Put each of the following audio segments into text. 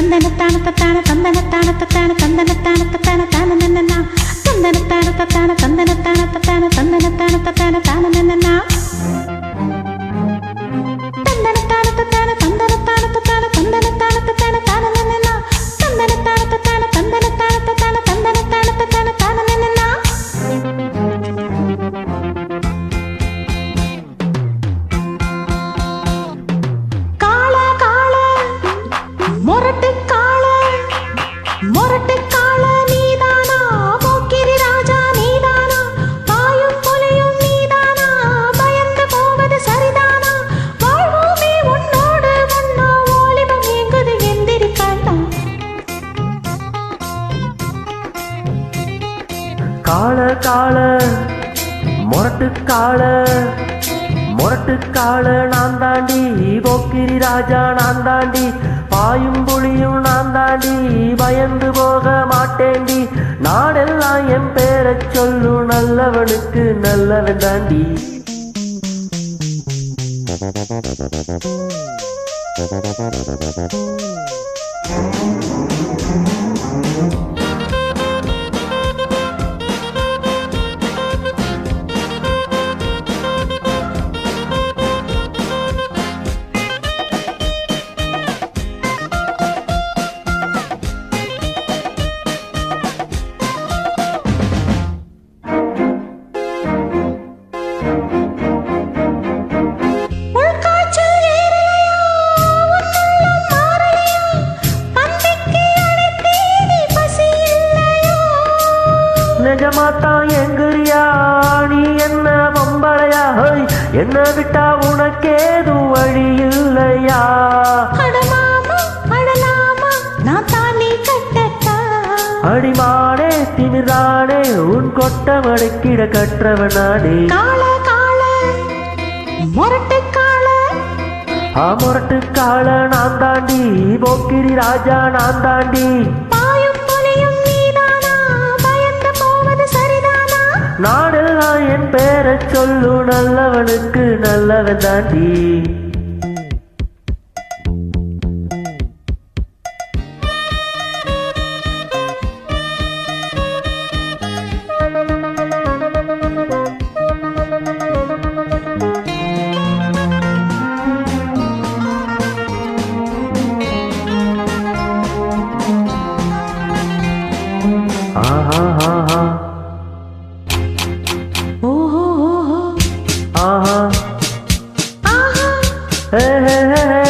தந்தனத்தான தத்தான தந்தனத்தான தத்தான தந்தனத்தான தத்தான தான நன்னனா தந்தனத்தான தத்தான தந்தனத்தான தத்தான தந்தனத்தான தத்தான தான நன்னனா தந்தனத்தான தத்தான தந்தனத்தான தத்தான தந்தனத்தான தத்தான தான நன்னனா தந்தனத்தான தத்தான தந்தனத்தான தத்தான தந்தனத்தான தத்தான தான நன்னனா மொரட்டு காள நீதானா போக்கிரி ராஜா நீதானா பாயும் புலியும் நீதானா பயந்து போவது சரிதானா வாழ்வோமே உன்னோடு உன்னோ ஓலிபம் எங்குது எந்திரி காட்டா காள காள மொரட்டு காள நான் தாண்டி போக்கிரி ராஜா நான் தாண்டி பாயும் புலியும் நான் தாண்டி பயந்து போக மாட்டேண்டி நாடெல்லாம் என் பேரச் சொல்லு நல்லவனுக்கு நல்லவன் தாண்டி நிஜமாத்தான் எங்குரியா நீ என்ன பொம்பளையா என்ன விட்டா உனக்கேது வழி இல்லையா அடிமானே திமிரானே உன் கொட்ட மடக்கிட கற்றவனானே மொரட்டு காள நான் தாண்டி போக்கிரி ராஜா நான் தாண்டி நாடெல்லாம் என் பேரச் சொல்லு நல்லவனுக்கு நல்லவன் தாண்டி ஆஹா ஆஹா ஆஹா ஹே ஹே ஹே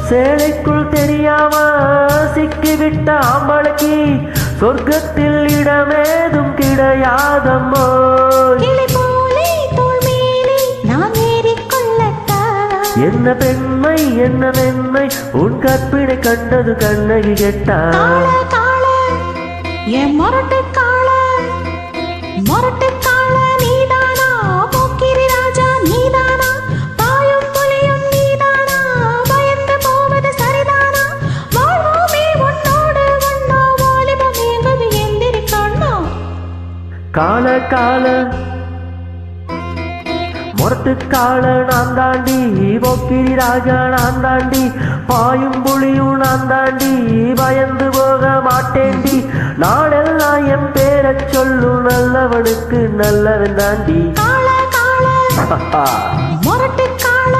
சேலைக்குள் தெரியாம சிக்கிவிட்ட ஆம்பளைக்கு சொர்க்கத்தில் இடமேதும் கிடையாதம்மோ என்ன பெண்மை என்ன மென்மை உன் கற்பினை கண்டது கண்ணகி கெட்டா மொரட்டு காள நீதானா போக்கிரி ராஜா நீதானா பாயும் புலியும் நீதானா பயந்து போவது சரிதானா வாழ்வோமே உன்னோடு உன்னோ ஓலிபம் எங்குது எந்திரி காணா காள மொரட்டு காள நான் தாண்டி போக்கிரி ராஜா நான் தாண்டி பாயும் புலியும் நான் தாண்டி பயந்து போக மாட்டேண்டி நாடெல்லாம் என் பேரச் சொல்லு நல்லவனுக்கு நல்லவன் தாண்டி மொரட்டு காள